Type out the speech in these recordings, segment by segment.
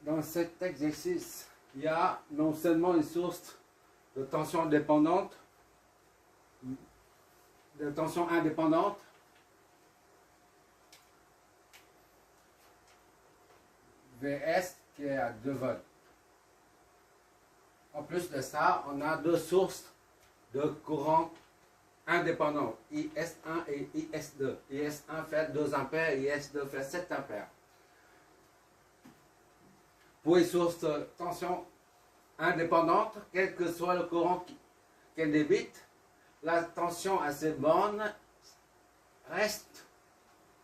dans cet exercice, il y a non seulement une source de tension dépendante, de tension indépendante, VS qui est à 2 volts. En plus de ça, on a deux sources de courant indépendants, IS1 et IS2. IS1 fait 2 ampères, IS2 fait 7 ampères. Pour les sources de tension indépendantes, quel que soit le courant qu'elle débite, la tension à ces bornes reste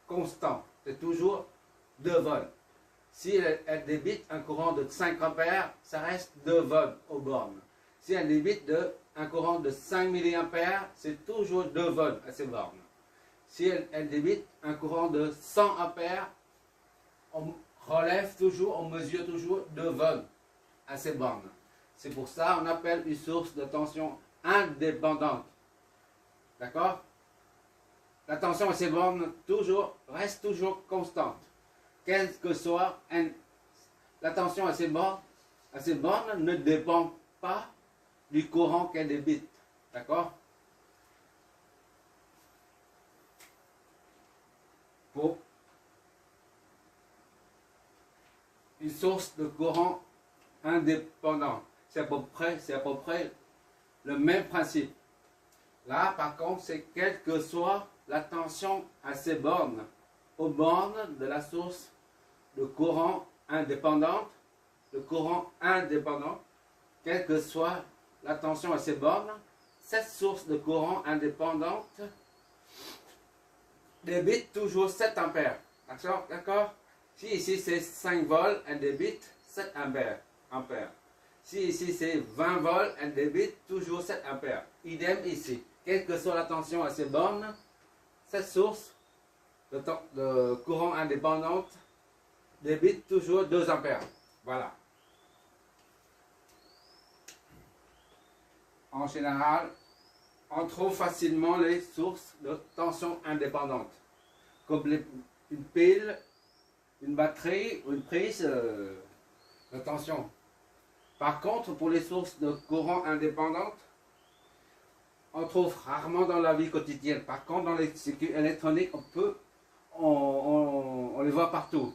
constante. C'est toujours 2 volts. Si elle débite un courant de 5 ampères, ça reste 2 volts aux bornes. Si elle débite un courant de 5 mA, c'est toujours 2 volts à ces bornes. Si elle débite un courant de 100 ampères, on relève toujours, on mesure toujours 2 volts à ces bornes. C'est pour ça qu'on appelle une source de tension indépendante. D'accord? La tension à ces bornes reste toujours constante. Quelle que soit la tension à ces bornes ne dépend pas du courant qu'elle débite. D'accord? Pour une source de courant indépendant, c'est à peu près le même principe. Là, par contre, c'est quelle que soit la tension à ces bornes, aux bornes de la source de courant indépendante, quelle que soit la tension à ces bornes, cette source de courant indépendante débite toujours 7 ampères. D'accord? Si ici c'est 5 volts, elle débite 7 ampères. Si ici c'est 20 volts, elle débite toujours 7 ampères. Idem ici. Quelle que soit la tension à ces bornes, cette source de courant indépendante débite toujours 2 ampères. Voilà. En général, on trouve facilement les sources de tension indépendante, comme une pile, une batterie ou une prise de tension. Par contre, pour les sources de courant indépendantes, on trouve rarement dans la vie quotidienne. Par contre, dans les circuits électroniques, on les voit partout.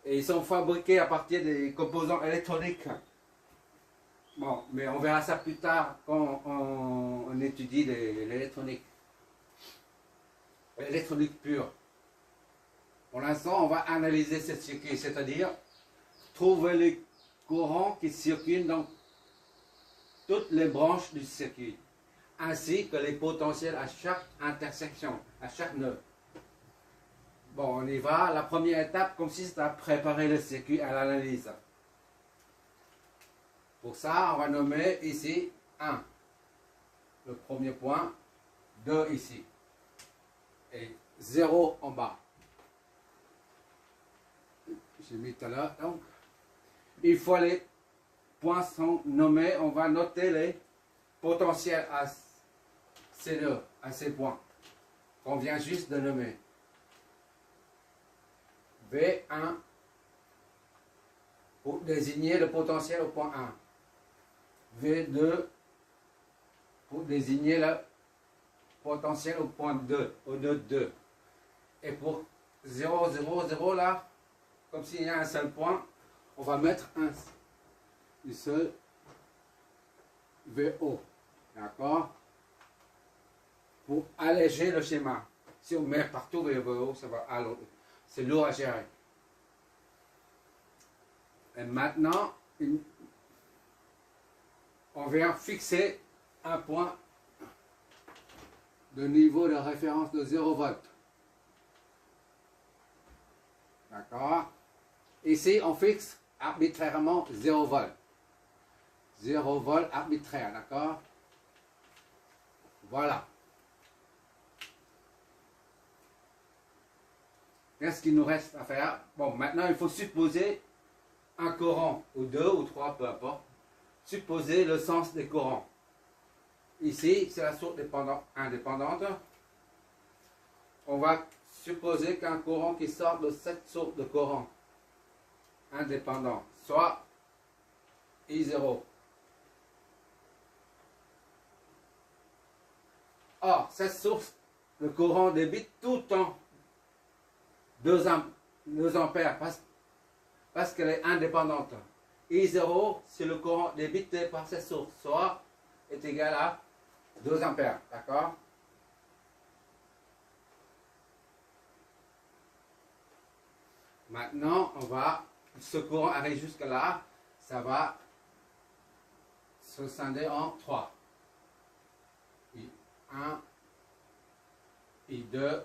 Et ils sont fabriqués à partir des composants électroniques. Bon, mais on verra ça plus tard quand on étudie l'électronique. L'électronique pure. Pour l'instant, on va analyser ce circuit, c'est-à-dire trouver les courants qui circulent dans toutes les branches du circuit, ainsi que les potentiels à chaque intersection, à chaque nœud. Bon, on y va. La première étape consiste à préparer le circuit à l'analyse. Pour ça, on va nommer ici 1, le premier point, 2 ici, et 0 en bas. J'ai mis tout à l'heure. Donc, une fois les points sont nommés, on va noter les potentiels à ces deux, à ces points, qu'on vient juste de nommer. V1 pour désigner le potentiel au point 1. V2 pour désigner le potentiel au point 2, au nœud 2. Et pour 0, 0, 0 là, comme s'il y a un seul point, on va mettre une seule VO. D'accord? Pour alléger le schéma. Si on met partout VO, ça va c'est lourd à gérer. Et maintenant, on vient fixer un point de niveau de référence de 0 volts. D'accord? Ici, on fixe arbitrairement 0 volts. 0 volts arbitraire, d'accord? Voilà. Qu'est-ce qu'il nous reste à faire? Bon, maintenant, il faut supposer un courant, ou 2 ou 3, peu importe. Supposer le sens des courants. Ici, c'est la source indépendante. On va supposer qu'un courant qui sort de cette source de courant indépendant, soit I0. Or, cette source, le courant débite tout le temps 2 ampères parce qu'elle est indépendante. I0, c'est le courant débité par cette source, soit est égal à 2 ampères. D'accord? Maintenant, ce courant arrive jusque là, ça va se scinder en 3. I1, I2,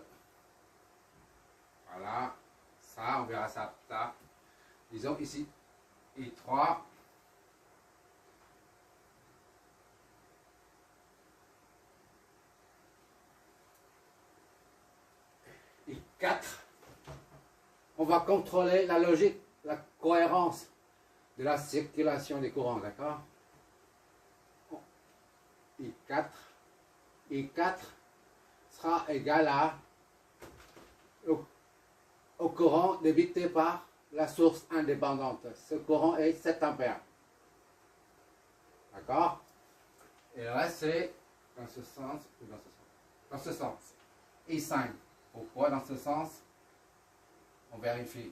voilà, ça, on verra ça plus tard. Disons ici, I3, I4. On va contrôler la logique, la cohérence de la circulation des courants, d'accord? I4, I4 sera égal au courant débité par la source indépendante. Ce courant est 7 ampères. D'accord? Et le reste, c'est dans ce sens ou dans ce sens? Dans ce sens. I5. Pourquoi dans ce sens? On vérifie.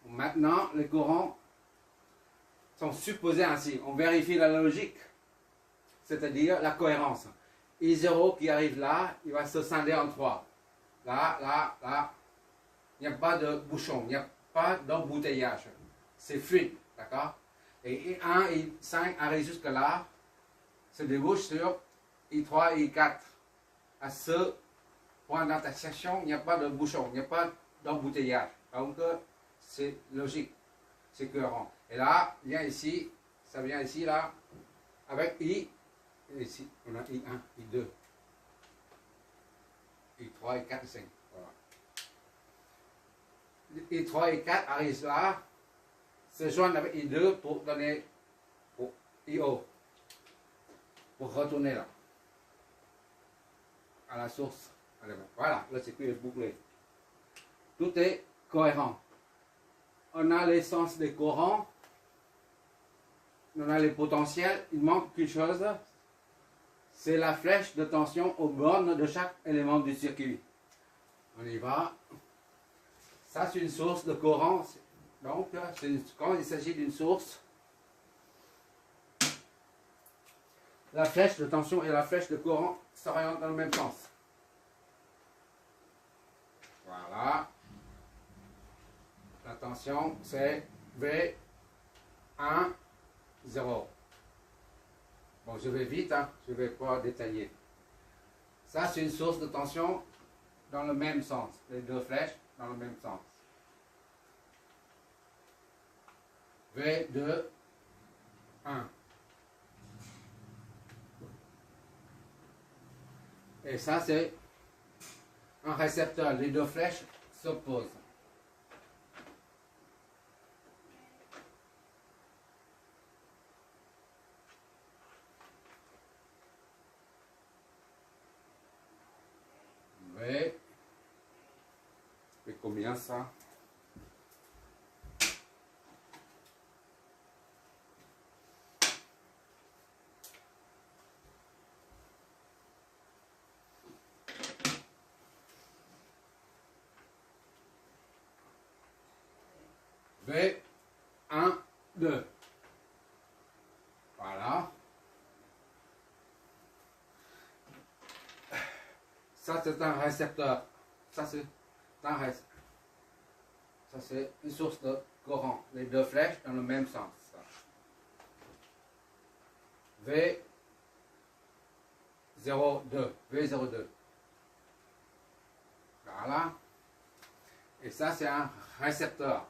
Maintenant, les courants sont supposés ainsi. On vérifie la logique, c'est-à-dire la cohérence. I0 qui arrive là, il va se scinder en 3. Là, là, là. Il n'y a pas de bouchon, il n'y a pas d'embouteillage. C'est fluide, d'accord? Et I1, I5 arrive jusque là, se débouche sur I3 et I4. À ce point d'intersection, il n'y a pas de bouchon, il n'y a pas d'embouteillage. Donc, c'est logique, c'est cohérent. Et là, vient ici, ça vient ici, là, avec I. Et ici, on a I1, I2, I3, I4, I5. Voilà. I3 et I4 arrivent là, se joignent avec I2 pour donner pour IO, pour retourner là, à la source. Voilà, le circuit est bouclé. Tout est cohérent. On a l'essence des courants, on a les potentiels, il manque quelque chose, c'est la flèche de tension aux bornes de chaque élément du circuit. On y va. Ça, c'est une source de courant. Donc, quand il s'agit d'une source, la flèche de tension et la flèche de courant s'orientent dans le même sens. Voilà. La tension, c'est V1, 0. Bon, je vais vite, hein, je ne vais pas détailler. Ça, c'est une source de tension dans le même sens. Les deux flèches dans le même sens. V2, 1. Et ça, c'est un récepteur. Les deux flèches s'opposent. V. Et combien ça? V1, 2. Voilà. Ça, c'est un récepteur. Ça, c'est un récepteur. Ça, c'est une source de courant. Les deux flèches dans le même sens. V02. V02. Voilà. Et ça, c'est un récepteur.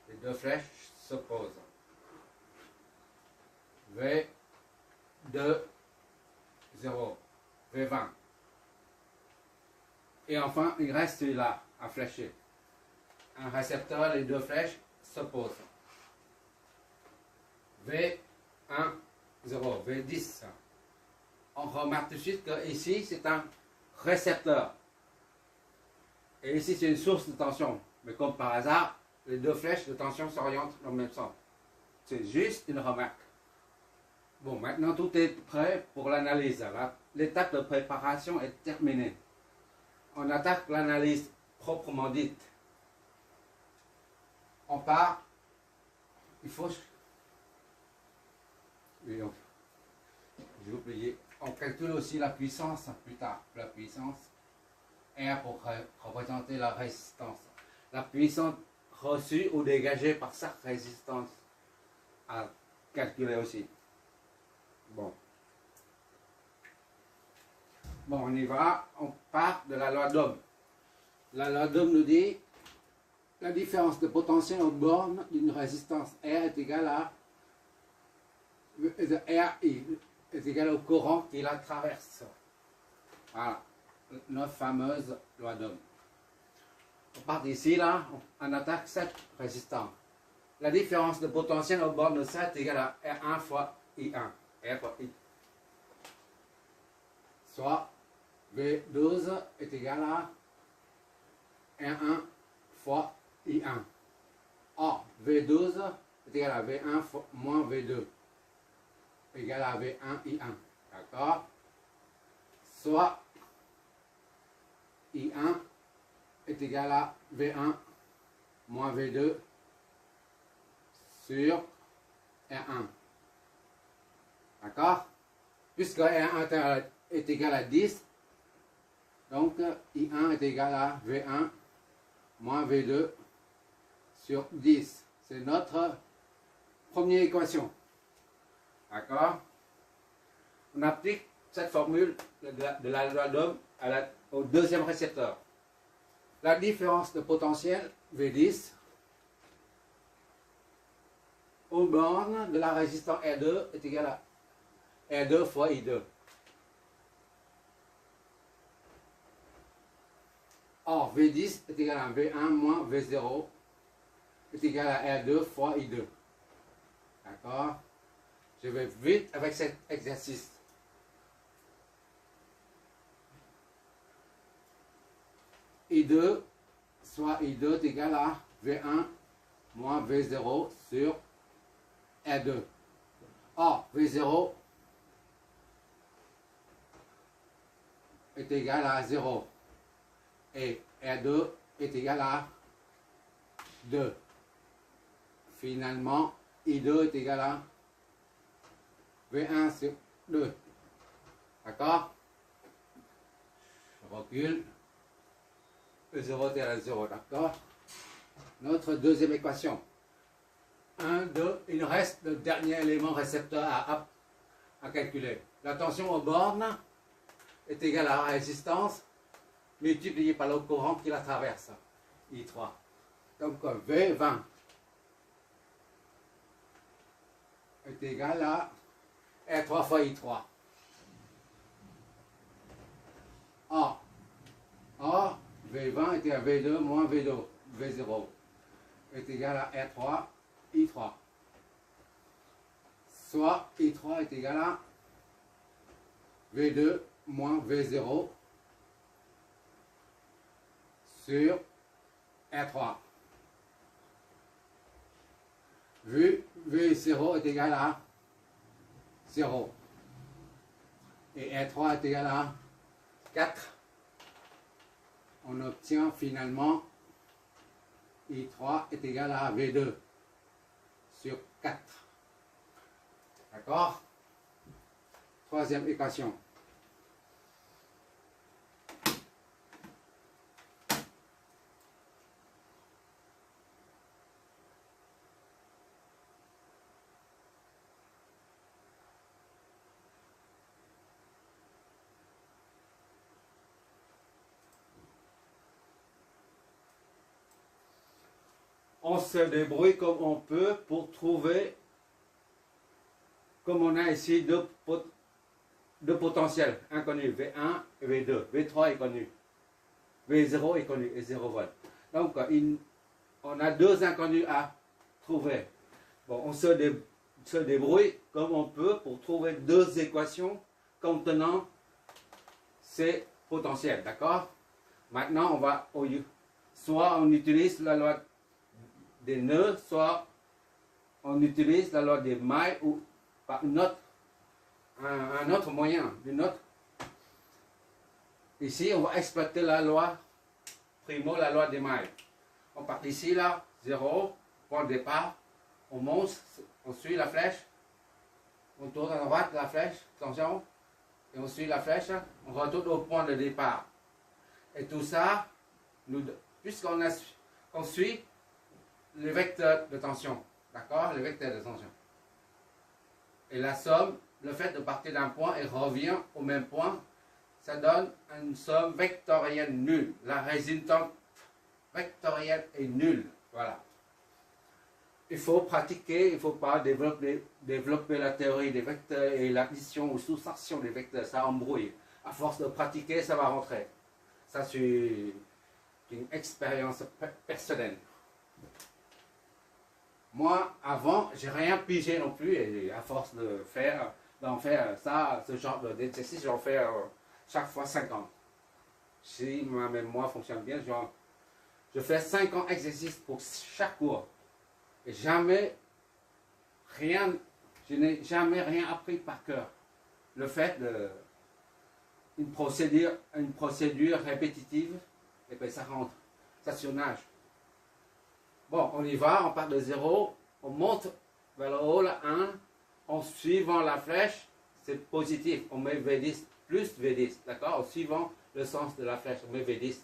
Les deux flèches s'opposent. V2, 0. V20. Et enfin, il reste là, à flécher. Un récepteur, les deux flèches s'opposent. V1, 0. V10. On remarque tout de suite que ici, c'est un récepteur. Et ici, c'est une source de tension. Mais comme par hasard, les deux flèches de tension s'orientent dans le même sens. C'est juste une remarque. Bon, maintenant tout est prêt pour l'analyse. L'étape de préparation est terminée. On attaque l'analyse proprement dite. On part. Il faut... J'ai oublié. On calcule aussi la puissance plus tard. La puissance R pour représenter la résistance. La puissance reçue ou dégagée par sa résistance à calculer aussi. Bon. Bon, on y va. On part de la loi d'Ohm. La loi d'Ohm nous dit la différence de potentiel aux bornes d'une résistance R est égale à RI est égal au courant qui la traverse. Voilà, notre fameuse loi d'Ohm. On part d'ici, là, on attaque cette résistance. La différence de potentiel aux bornes de ça est égale à R1 fois I1. R fois I. Soit V12 est égal à R1 fois I1. Or, V12 est égal à V1 fois, moins V2 égal à V1 I1. D'accord? Soit I1 est égal à V1 moins V2 sur R1. D'accord? Puisque R1 est égal à 10, donc I1 est égal à V1 moins V2 sur 10. C'est notre première équation. D'accord? On applique cette formule de la loi d'Ohm au deuxième récepteur. La différence de potentiel V10 aux bornes de la résistance R2 est égale à R2 fois I2. Or, V10 est égal à V1 moins V0 est égal à R2 fois I2. D'accord? Je vais vite avec cet exercice. I2 soit I2 est égal à V1 moins V0 sur R2. Or, V0 est égal à 0 et R2 est égal à 2. Finalement, I2 est égal à V1 sur 2. D'accord? Je recule. E0 est égal à 0. D'accord? Notre deuxième équation. 1, 2. Il nous reste le dernier élément récepteur à calculer. La tension aux bornes est égale à la résistance multipliée par le courant qui la traverse. I3. Donc V20 est égal à R3 fois I3. Or, V20 est égal à V2 moins V2, V0 est égal à R3, I3. Soit I3 est égal à V2 moins V0 sur R3. Vu V0 est égal à 0 et R3 est égal à 4, on obtient finalement I3 est égal à V2 sur 4. D'accord? Troisième équation. On se débrouille comme on peut pour trouver, comme on a ici deux potentiels inconnus, V1 et V2. V3 est connu, V0 est connu et 0 volt. Donc on a deux inconnus à trouver. Bon, on se débrouille comme on peut pour trouver deux équations contenant ces potentiels. D'accord? Maintenant, soit on utilise la loi des nœuds, soit on utilise la loi des mailles ou par un autre moyen. Ici, on va exploiter la loi primo, la loi des mailles. On part ici, là, 0, point de départ, on monte, on suit la flèche, on tourne à droite la flèche, attention, et on suit la flèche, on retourne au point de départ. Et tout ça, puisqu'on suit le vecteur de tension, d'accord, le vecteur de tension. Et la somme, le fait de partir d'un point et revient au même point, ça donne une somme vectorielle nulle. La résultante vectorielle est nulle. Voilà. Il faut pratiquer, il ne faut pas développer la théorie des vecteurs et l'addition ou soustraction des vecteurs. Ça embrouille. À force de pratiquer, ça va rentrer. Ça, c'est une expérience personnelle. Moi, avant, j'ai rien pigé non plus. Et à force d'en faire ça, ce genre d'exercice, j'en fais chaque fois 5 ans. Si ma mémoire fonctionne bien, je fais 5 ans d'exercice pour chaque cours. Et je n'ai jamais rien appris par cœur. Le fait une procédure répétitive, et bien ça rentre, ça surnage. Bon, on y va, on part de 0, on monte vers le haut, la 1, en suivant la flèche, c'est positif, on met V10 plus V10, d'accord, en suivant le sens de la flèche, on met V10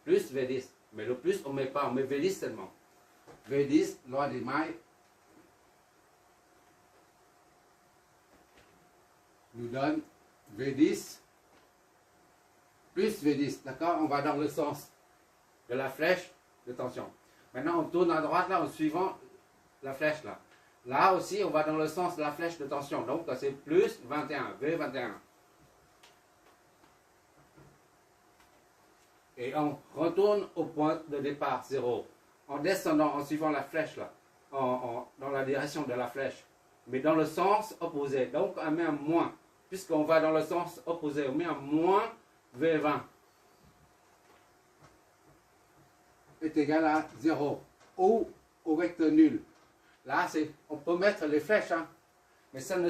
plus V10, mais le plus on ne met pas, on met V10 seulement. V10, loi des mailles, nous donne V10 plus V10, d'accord, on va dans le sens de la flèche de tension. Maintenant, on tourne à droite, là, en suivant la flèche, là. Là aussi, on va dans le sens de la flèche de tension. Donc, c'est plus 21, V21. Et on retourne au point de départ, 0. En descendant, en suivant la flèche, là. Dans la direction de la flèche. Mais dans le sens opposé. Donc, on met un moins. Puisqu'on va dans le sens opposé, on met un moins V20. Est égal à 0 ou au vecteur nul. Là, on peut mettre les flèches, hein, mais ça ne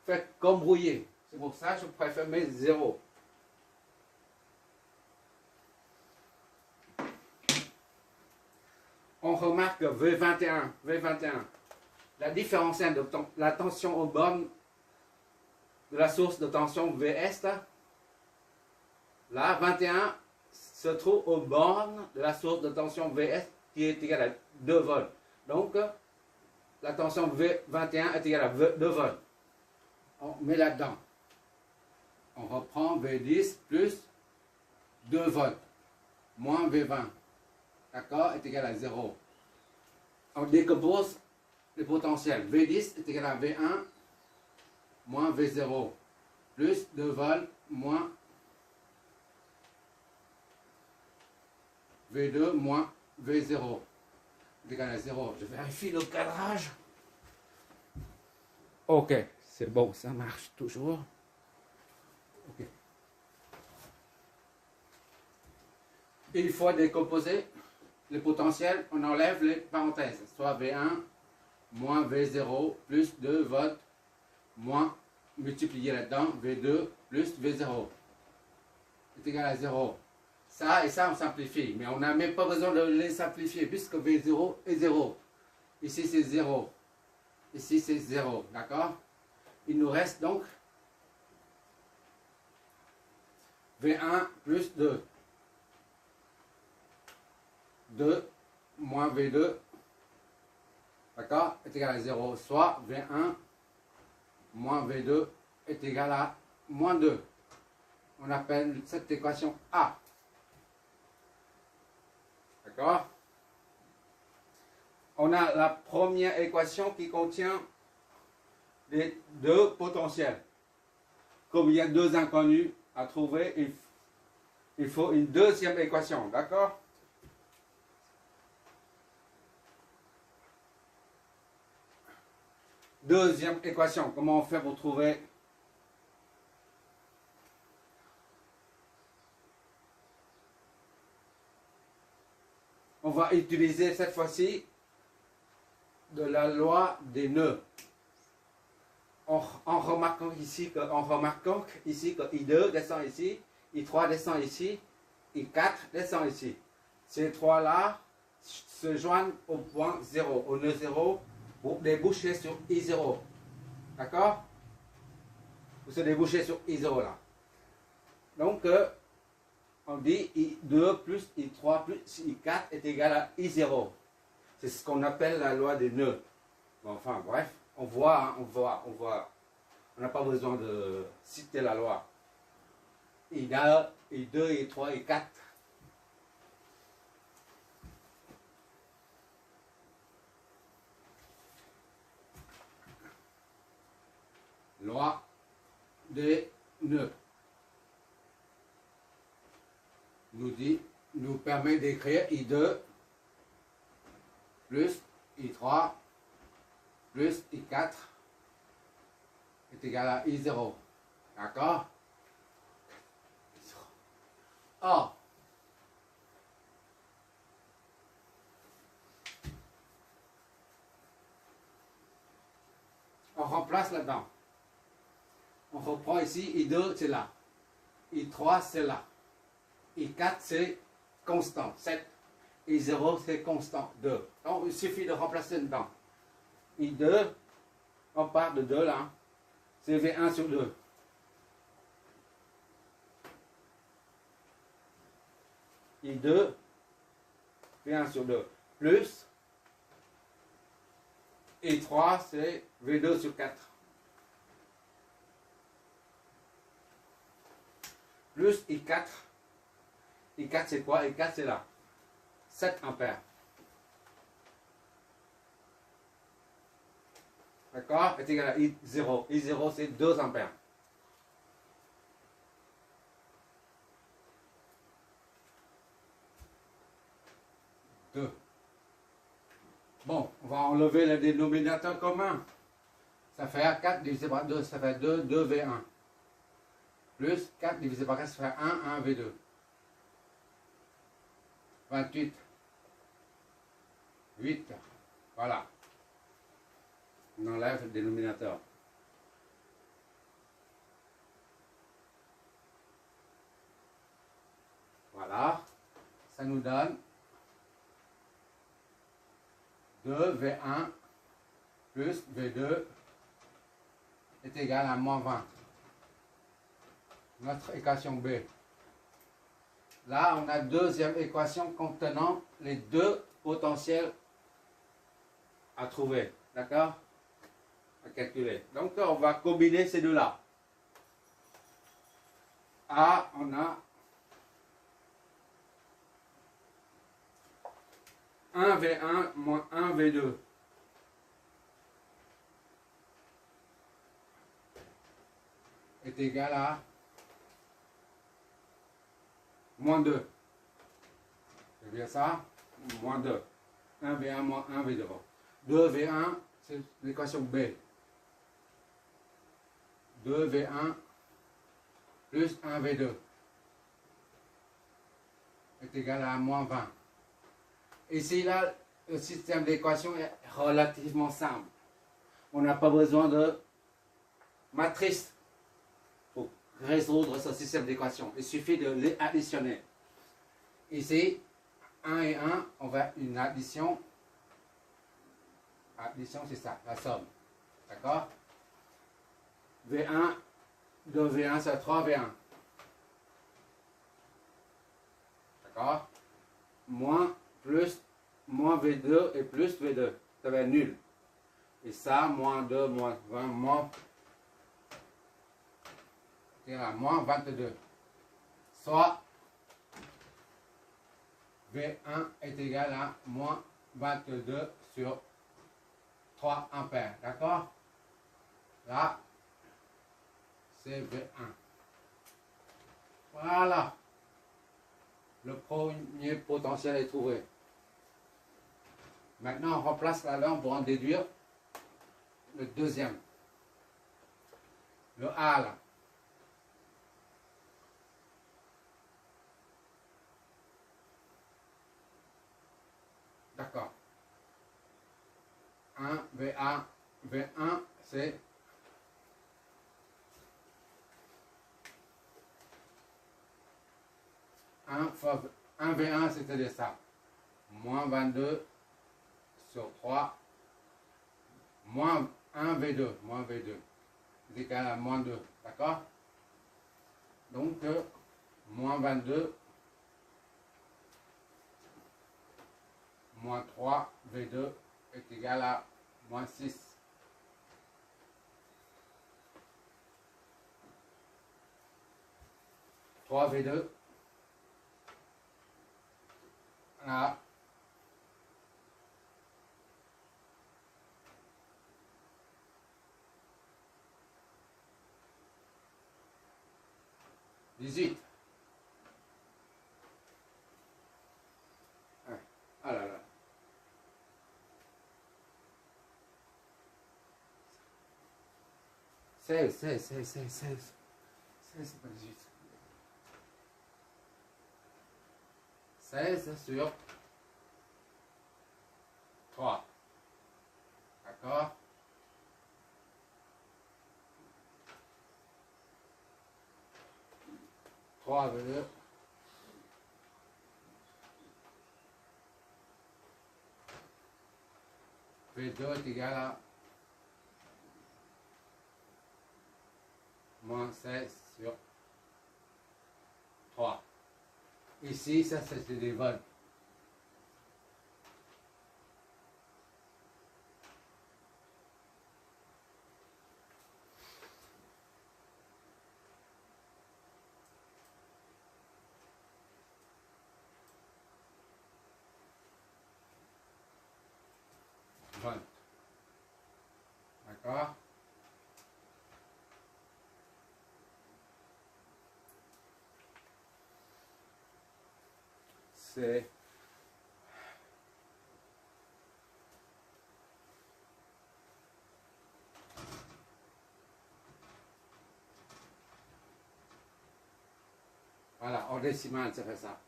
fait qu'embrouiller. C'est pour ça que je préfère mettre 0. On remarque que V21, la différence de la tension aux bornes de la source de tension Vs, là, 21 se trouve aux bornes de la source de tension Vs qui est égale à 2 volts. Donc, la tension V21 est égale à 2 volts. On met là-dedans. On reprend V10 plus 2 volts moins V20. D'accord, est égal à 0. On décompose le potentiel. V10 est égal à V1 moins V0 plus 2 volts moins V2 moins V0 est égal à 0. Je vérifie le cadrage. Ok, c'est bon, ça marche toujours. Ok. Une fois décomposé, le potentiel, on enlève les parenthèses. Soit V1 moins V0 plus 2 volts moins multiplié là-dedans V2 plus V0 est égal à 0. Ça et ça, on simplifie. Mais on n'a même pas besoin de les simplifier puisque V0 est 0. Ici, c'est 0. Ici, c'est 0. D'accord? Il nous reste donc V1 plus 2. 2 moins V2, d'accord, est égal à 0. Soit V1 moins V2 est égal à moins 2. On appelle cette équation A. D'accord? On a la première équation qui contient les deux potentiels. Comme il y a deux inconnus à trouver, il faut une deuxième équation. D'accord? Deuxième équation. Comment on fait pour trouver ? On va utiliser cette fois-ci de la loi des nœuds. En remarquant ici que I2 descend ici, I3 descend ici, I4 descend ici. Ces trois-là se joignent au point 0, au nœud 0, pour déboucher sur I0. D'accord? Pour se déboucher sur I0 là. Donc, on dit I2 plus I3 plus I4 est égal à I0. C'est ce qu'on appelle la loi des nœuds. Bon, enfin, bref, on voit, hein, on voit. On n'a pas besoin de citer la loi. I2, I3, I4. Loi des nœuds nous permet d'écrire I2 plus I3 plus I4 est égal à I0. D'accord? Or, on remplace là-dedans. On reprend ici, I2 c'est là. I3 c'est là. I4 c'est constant, 7. I0 c'est constant, 2. Donc il suffit de remplacer dedans. I2, on part de 2 là. C'est V1 sur 2. I2, V1 sur 2. Plus I3 c'est V2 sur 4. Plus I4. I4 c'est quoi? I4 c'est là. 7 ampères. D'accord? Est égal à I0. I0 c'est 2 ampères. Bon, on va enlever le dénominateur commun. Ça fait 4 divisé par 2, ça fait 2, 2V1. Plus 4 divisé par 4, ça fait 1, 1V2. 28. 8. Voilà. On enlève le dénominateur. Voilà. Ça nous donne 2V1 plus V2 est égal à moins 20. Notre équation B. Là, on a deuxième équation contenant les deux potentiels à trouver. D'accord? À calculer. Donc, on va combiner ces deux-là. A, on a 1V1 moins 1V2. Est égal à moins 2. C'est bien ça? Moins 2. 1V1 moins 1V2. 2V1, c'est l'équation B. 2V1 plus 1V2 est égal à moins 20. Ici, là, le système d'équation est relativement simple. On n'a pas besoin de matrice pour résoudre ce système d'équation. Il suffit de les additionner. Ici, 1 et 1, on va une addition. Addition, c'est ça, la somme. D'accord? V1, 2V1, c'est 3V1. D'accord? Moins, plus, moins V2 et plus V2. Ça va être nul. Et ça, moins 2, moins 20, moins... moins 22. Soit V1 est égal à moins 22 sur 3 ampères. D'accord? Là, c'est V1. Voilà. Le premier potentiel est trouvé. Maintenant, on remplace la lampe pour en déduire le deuxième. Le A là. 1 VA, V1 c'est fois 1 V1 c'était ça. Moins 22 sur 3 moins 1 V2, c'est égal à moins 2, d'accord? Donc, moins 22 moins 3 V2 est égal à moins 6. Trois V2 à 18. Ah là là. 16, c'est pas 18. 16 sur 3. D'accord? Trois V2 V2 est égal à moins 16 sur 3. Ici, ça c'est des volts. D'accord? C'est voilà, en décimale, ça fait ça.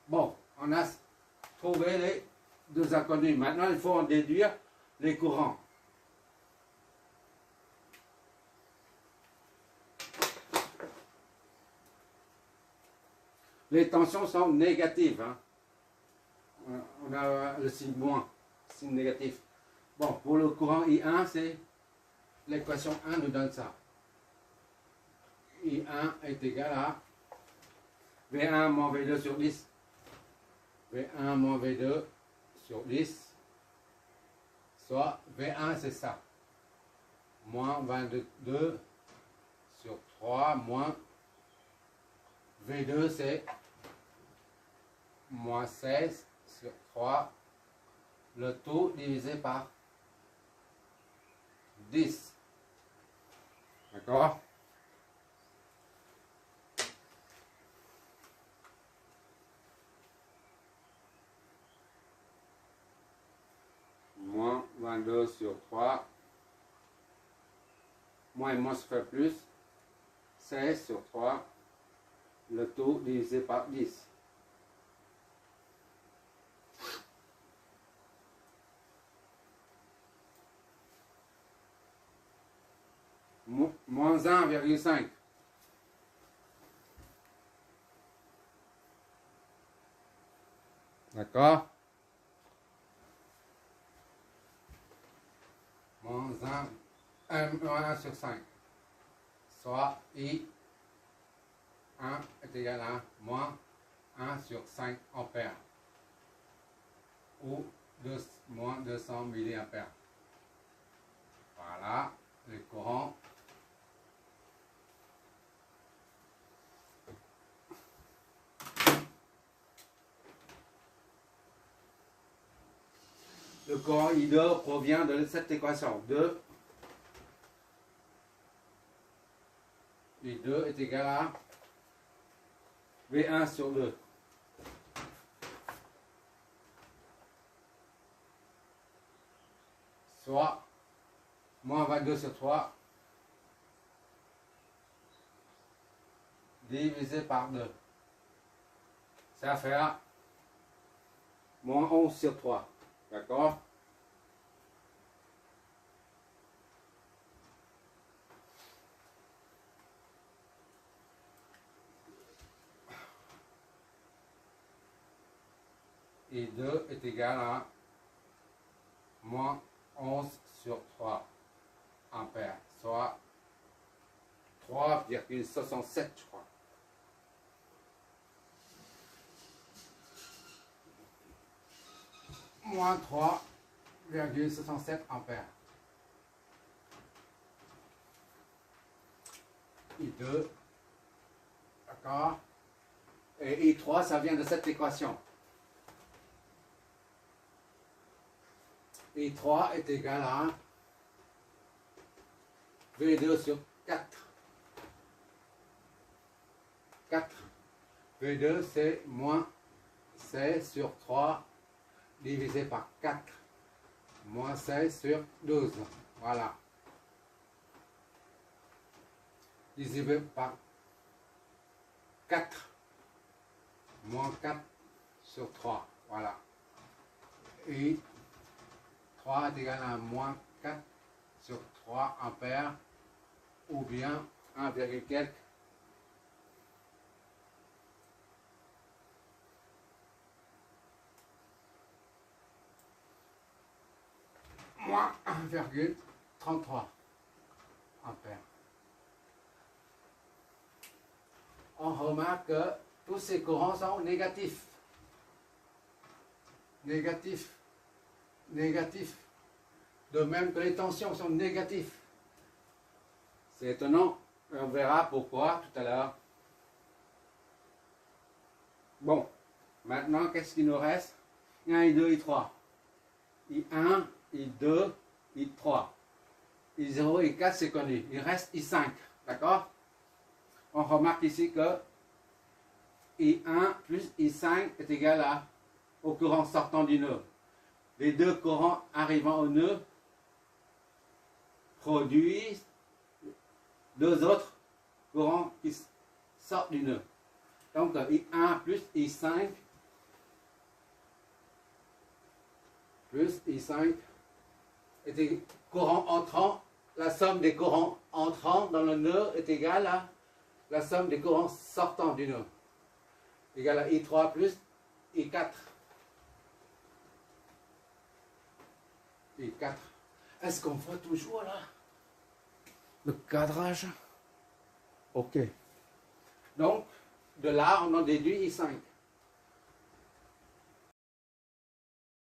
Bon, on a trouvé les deux inconnus. Maintenant, il faut en déduire les courants. Les tensions sont négatives. Hein. On a le signe moins, signe négatif. Bon, pour le courant I1, c'est l'équation 1 nous donne ça. I1 est égal à V1 moins V2 sur 10. V1 moins V2 sur 10. Soit V1 c'est ça. Moins 22 sur 3 moins V2 c'est moins 16 sur 3. Le tout divisé par 10. D'accord? Moins 22 sur 3. Moins et moins se fait plus. 16 sur 3. Le tout divisé par 10. Moins 1,5. D'accord? Moins 1 sur 5. Soit I1 est égal à moins 1 sur 5 ampères. Ou moins 200 milliampères. Voilà, le courant. Le courant I2 provient de cette équation. 2 I2 est égal à V1 sur 2. Soit moins 22 sur 3 divisé par 2. Ça fait moins 11 sur 3. D'accord? Et 2 est égal à moins 11 sur 3 ampères, soit 3,67, je crois. Moins 3,67 ampères. I2, d'accord? Et I3, ça vient de cette équation. I3 est égal à V2 sur 4. 4. V2, c'est moins 16 sur 3 divisé par 4. Moins 16 sur 12. Voilà. Divisé par 4. Moins 4 sur 3. Voilà. Et 3 est égal à moins 4 sur 3 ampères, ou bien 1, quelque. Moins 1,33 ampères. On remarque que tous ces courants sont négatifs. Négatifs. Négatifs. De même que les tensions sont négatives. C'est étonnant. On verra pourquoi tout à l'heure. Bon. Maintenant, qu'est-ce qu'il nous reste? I1, I2, I3. I1, I2, I3. I0, I4, c'est connu. Il reste I5. D'accord? On remarque ici que I1 plus I5 est égal au courant sortant du nœud. Les deux courants arrivant au nœud produisent deux autres courants qui sortent du nœud. Donc I1 plus I5 plus I5 est courant entrant. La somme des courants entrants dans le nœud est égale à la somme des courants sortants du nœud. Égale à I3 plus I4. I4. Est-ce qu'on voit toujours là le cadrage? Ok. Donc, de là, on en déduit I5.